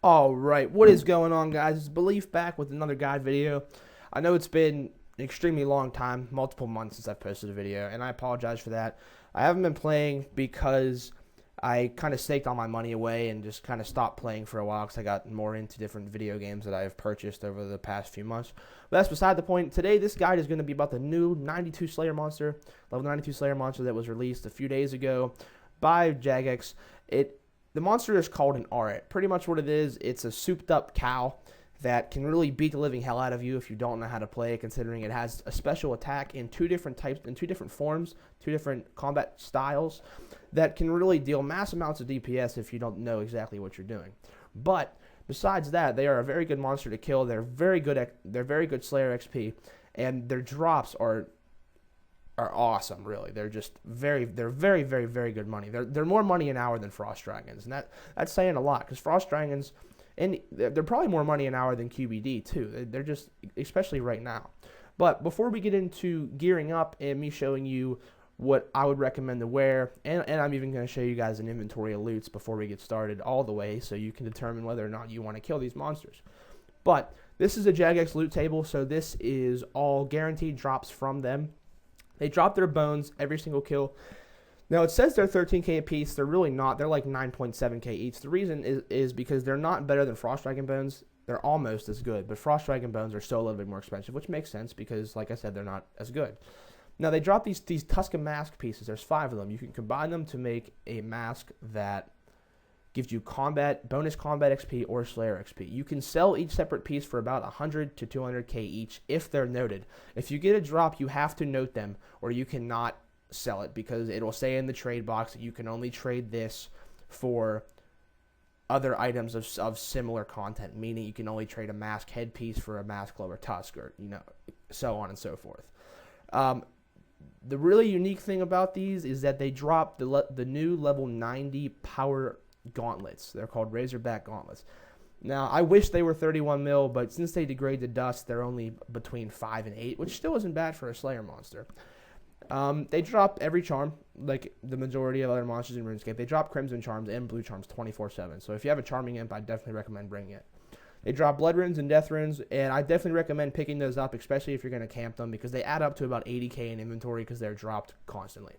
Alright, what is going on, guys? It's Belief back with another guide video. I know it's been an extremely long time, multiple months since I've posted a video, and I apologize for that. I haven't been playing because I kind of staked all my money away and just kind of stopped playing for a while because I got more into different video games that I have purchased over the past few months. But that's beside the point. Today, this guide is going to be about the new 92 Slayer monster, level 92 Slayer monster that was released a few days ago by Jagex. The monster is called an Airut. Pretty much what it is, it's a souped-up cow that can really beat the living hell out of you if you don't know how to play, considering it has a special attack in two different forms, two different combat styles that can really deal mass amounts of DPS if you don't know exactly what you're doing. But besides that, they are a very good monster to kill. They're very good Slayer XP, and their drops are awesome, really. They're very, very, very good money. They're more money an hour than Frost Dragons, and that's saying a lot, because Frost Dragons, and they're probably more money an hour than QBD too. They're just, especially right now. But before we get into gearing up and me showing you what I would recommend to wear, and I'm even going to show you guys an inventory of loots before we get started all the way, so you can determine whether or not you want to kill these monsters. But this is a Jagex loot table, so this is all guaranteed drops from them. They drop their bones every single kill. Now, it says they're 13k a piece. They're really not. They're like 9.7k each. The reason is because they're not better than Frost Dragon Bones. They're almost as good, but Frost Dragon Bones are still a little bit more expensive, which makes sense because, like I said, they're not as good. Now, they drop these Tuscan mask pieces. There's 5 of them. You can combine them to make a mask that gives you bonus combat XP or Slayer XP. You can sell each separate piece for about 100 to 200k each if they're noted. If you get a drop, you have to note them, or you cannot sell it because it'll say in the trade box that you can only trade this for other items of similar content, meaning you can only trade a mask headpiece for a mask lower tusk, or so on and so forth. The really unique thing about these is that they drop the new level 90 power gauntlets. They're called Razorback gauntlets. Now, I wish they were 31 mil, but since they degrade to dust, they're only between 5 and 8, which still isn't bad for a Slayer monster. They drop every charm, like the majority of other monsters in RuneScape. They drop Crimson Charms and Blue Charms 24/7. So if you have a Charming Imp, I definitely recommend bringing it. They drop Blood Runes and Death Runes, and I definitely recommend picking those up, especially if you're going to camp them, because they add up to about 80k in inventory because they're dropped constantly.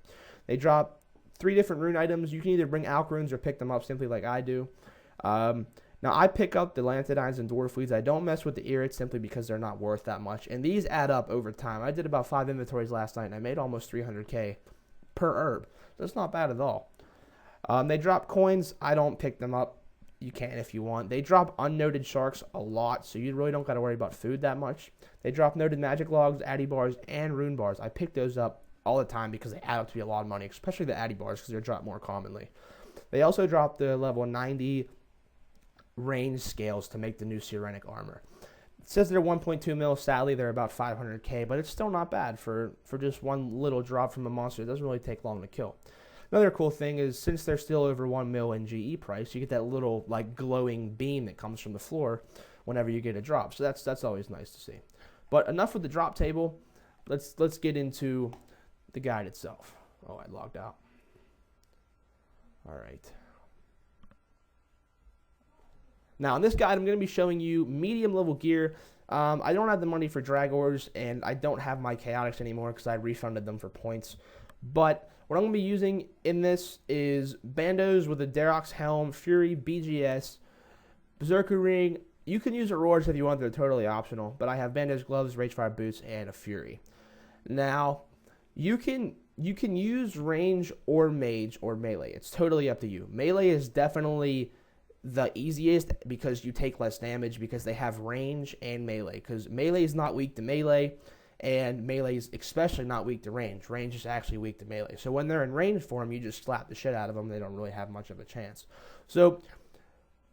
They drop 3 different rune items. You can either bring Alk runes or pick them up simply like I do. Now, I pick up the Lantidines and Dwarf Weeds. I don't mess with the Airut simply because they're not worth that much. And these add up over time. I did about 5 inventories last night, and I made almost 300k per herb. So it's not bad at all. They drop coins. I don't pick them up. You can if you want. They drop unnoted sharks a lot, so you really don't got to worry about food that much. They drop noted magic logs, addy bars, and rune bars. I pick those up all the time because they add up to be a lot of money, especially the addy bars because they're dropped more commonly. They also drop the level 90 range scales to make the new Sirenic armor. It says they're 1.2 mil. Sadly, they're about 500k, but it's still not bad for just one little drop from a monster. It doesn't really take long to kill. Another cool thing is, since they're still over 1 mil in GE price, you get that little like glowing beam that comes from the floor whenever you get a drop. So that's always nice to see. But enough with the drop table. Let's get into the guide itself. Oh, I logged out. All right. Now, in this guide, I'm going to be showing you medium level gear. I don't have the money for Dragors, and I don't have my Chaotix anymore because I refunded them for points. But what I'm going to be using in this is Bandos with a Darox Helm, Fury, BGS, Berserker Ring. You can use Aurors if you want. They're totally optional. But I have Bandos gloves, Ragefire boots, and a Fury. Now, you can use range or mage or melee. It's totally up to you. Melee is definitely the easiest because you take less damage because they have range and melee. Because melee is not weak to melee, and melee is especially not weak to range. Range is actually weak to melee. So when they're in range form, you just slap the shit out of them. They don't really have much of a chance. So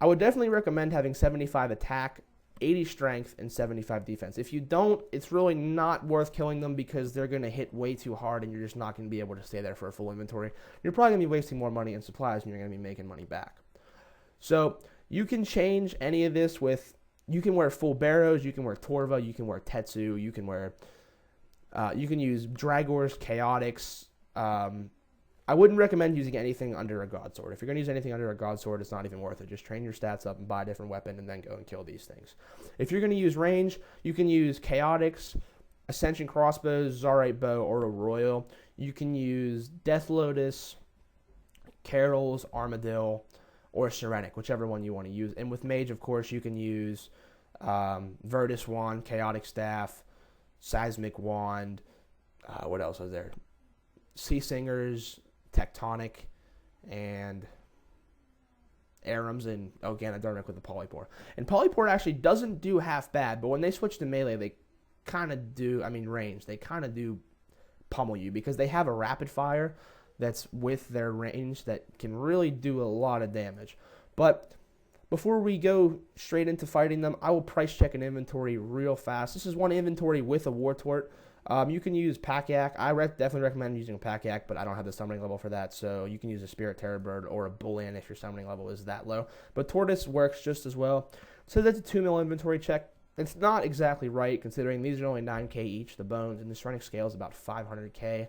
I would definitely recommend having 75 attack, 80 strength, and 75 defense. If you don't, it's really not worth killing them because they're going to hit way too hard and you're just not going to be able to stay there for a full inventory. You're probably going to be wasting more money in supplies and you're going to be making money back. So you can change any of this with, you can wear full Barrows, you can wear Torva, you can wear Tetsu, you can use Dragors, Chaotix, I wouldn't recommend using anything under a God Sword. If you're going to use anything under a God Sword, it's not even worth it. Just train your stats up and buy a different weapon and then go and kill these things. If you're going to use range, you can use Chaotix, Ascension Crossbows, Zarite Bow, or a Royal. You can use Death Lotus, Carols, Armadillo, or Serenic, whichever one you want to use. And with Mage, of course, you can use Virtus Wand, Chaotic Staff, Seismic Wand. What else was there? Sea Singers, Tectonic, and Arums, and Ganadermic with the Polypore. And Polypore actually doesn't do half bad, but when they switch to melee, they kind of do, range, they kind of do pummel you because they have a rapid fire that's with their range that can really do a lot of damage. But before we go straight into fighting them, I will price check an inventory real fast. This is one inventory with a War Tort. You can use Pack-Yak. I definitely recommend using a Pack-Yak, but I don't have the summoning level for that, so you can use a Spirit Terror Bird or a Bullion if your summoning level is that low. But Tortoise works just as well. So that's a 2 mil inventory check. It's not exactly right, considering these are only 9k each, the bones, and the Serenic scale is about 500k.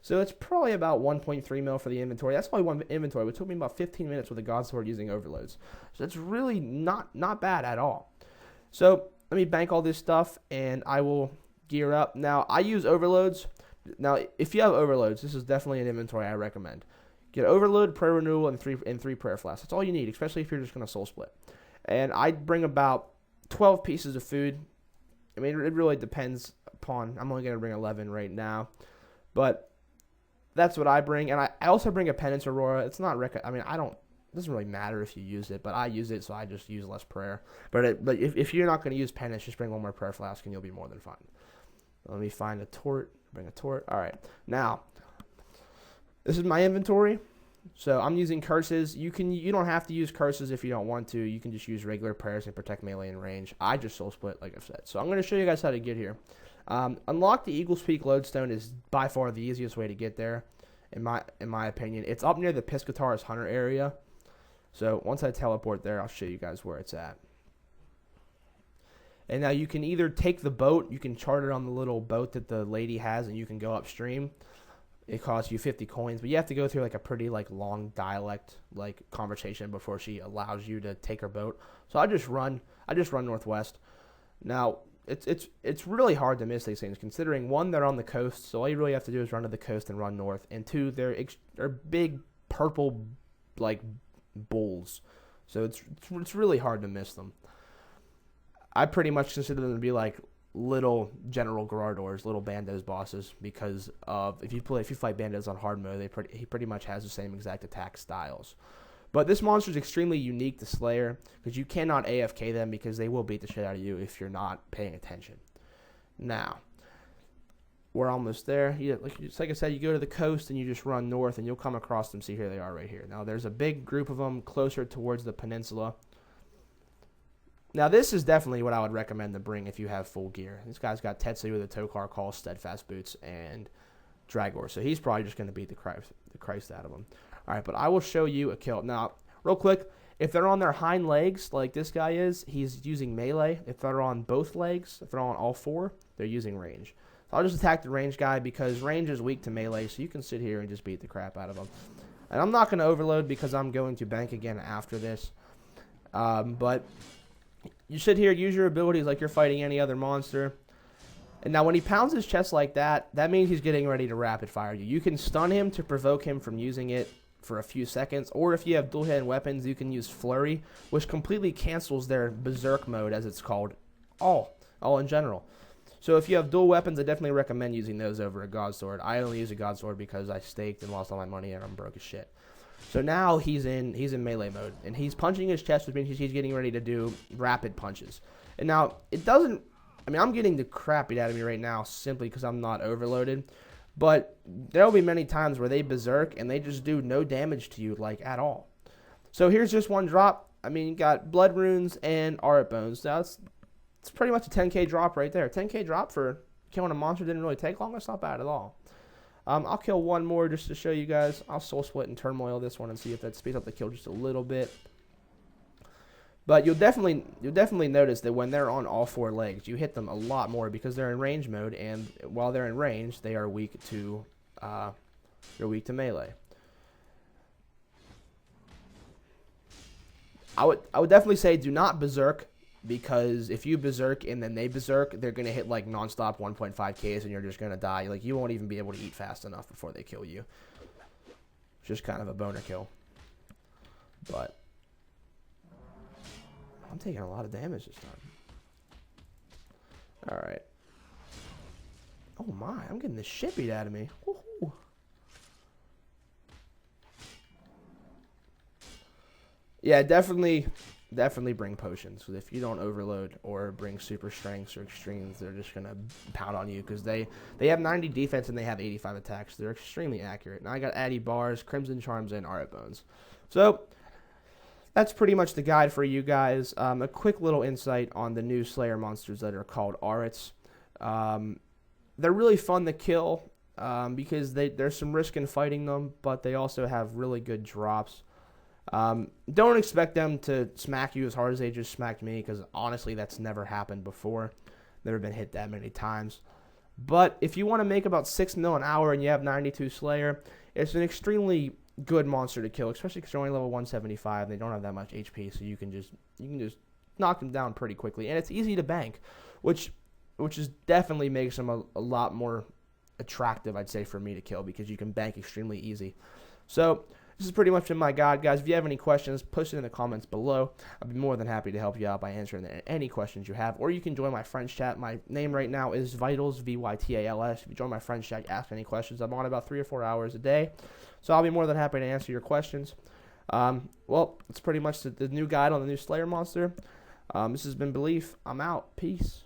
So it's probably about 1.3 mil for the inventory. That's only one inventory. It took me about 15 minutes with a God Sword using overloads. So it's really not bad at all. So let me bank all this stuff, and I will gear up. Now, I use overloads. Now, if you have overloads, this is definitely an inventory I recommend. Get overload, prayer renewal, and three prayer flasks. That's all you need, especially if you're just going to soul split. And I bring about 12 pieces of food. It really depends upon. I'm only going to bring 11 right now, but that's what I bring. And I also bring a Penance Aurora. It's not it doesn't really matter if you use it, but I use it, so I just use less prayer. But if you're not going to use Penance, just bring one more prayer flask, and you'll be more than fine. Let me find a Tort. Bring a Tort. All right. Now, this is my inventory. So I'm using curses. You don't have to use curses if you don't want to. You can just use regular prayers and protect melee and range. I just soul split, like I've said. So I'm going to show you guys how to get here. Unlock the Eagle's Peak Lodestone is by far the easiest way to get there, in my opinion. It's up near the Piscataris Hunter area. So once I teleport there, I'll show you guys where it's at. And now you can either take the boat, you can charter on the little boat that the lady has, and you can go upstream. It costs you 50 coins, but you have to go through a pretty long dialect conversation before she allows you to take her boat. So I just run northwest. Now it's really hard to miss these things, considering one, they're on the coast, so all you really have to do is run to the coast and run north, and two, they're big purple bulls, so it's really hard to miss them. I pretty much consider them to be little General Gerardors, little Bandos bosses, because of if you fight Bandos on hard mode, he pretty much has the same exact attack styles. But this monster is extremely unique to Slayer because you cannot AFK them because they will beat the shit out of you if you're not paying attention. Now, we're almost there. Like I said, you go to the coast and you just run north and you'll come across them. See, here they are right here. Now, there's a big group of them closer towards the peninsula. Now, this is definitely what I would recommend to bring if you have full gear. This guy's got Tetsu with a Tokar Call, Steadfast Boots, and Dragor. So he's probably just going to beat the Christ out of him. All right, but I will show you a kill. Now, real quick, if they're on their hind legs like this guy is, he's using melee. If they're on both legs, if they're on all four, they're using range. So I'll just attack the range guy because range is weak to melee, so you can sit here and just beat the crap out of him. And I'm not going to overload because I'm going to bank again after this. But you sit here, use your abilities like you're fighting any other monster. And now when he pounds his chest like that, that means he's getting ready to rapid fire you. You can stun him to provoke him from using it for a few seconds, or if you have dual-handed weapons, you can use Flurry, which completely cancels their Berserk mode, as it's called, all in general. So if you have dual weapons, I definitely recommend using those over a God Sword. I only use a God Sword because I staked and lost all my money and I'm broke as shit. So now he's in melee mode, and he's punching his chest, which means he's getting ready to do rapid punches. And now, it doesn't, I'm getting the crap beat out of me right now simply because I'm not overloaded. But there will be many times where they berserk and they just do no damage to you, at all. So here's just one drop. You got Blood Runes and Aurot Bones. Now, it's pretty much a 10k drop right there. 10k drop for killing a monster didn't really take long. That's not bad at all. I'll kill one more just to show you guys. I'll soul split and turmoil this one and see if that speeds up the kill just a little bit. But you'll definitely notice that when they're on all four legs, you hit them a lot more because they're in range mode, and while they're in range, they are weak to melee. I would definitely say do not berserk, because if you berserk and then they berserk, they're gonna hit like nonstop 1.5Ks and you're just gonna die. Like, you won't even be able to eat fast enough before they kill you. It's just kind of a boner kill. But I'm taking a lot of damage this time. All right. Oh my, I'm getting the shit beat out of me. Woohoo. Yeah, definitely bring potions, because if you don't overload or bring super strengths or extremes, they're just gonna pound on you, because they have 90 defense and they have 85 attacks. They're extremely accurate. And I got Addy bars, Crimson Charms, and Airut bones. So that's pretty much the guide for you guys. A quick little insight on the new Slayer monsters that are called Airuts. They're really fun to kill, because there's some risk in fighting them, but they also have really good drops. Don't expect them to smack you as hard as they just smacked me, because honestly that's never happened before. Never been hit that many times. But if you want to make about 6 mil an hour and you have 92 Slayer, it's an extremely good monster to kill, especially because you're only level 175 and they don't have that much HP, so you can just knock them down pretty quickly, and it's easy to bank, which is definitely makes them a lot more attractive, I'd say, for me to kill, because you can bank extremely easy. So this is pretty much been my guide, guys. If you have any questions, post it in the comments below. I'd be more than happy to help you out by answering any questions you have. Or you can join my friends chat. My name right now is Vytals, Vytals. If you join my friends chat, ask any questions. I'm on about 3 or 4 hours a day, so I'll be more than happy to answer your questions. Well, it's pretty much the new guide on the new Slayer monster. This has been Belief. I'm out. Peace.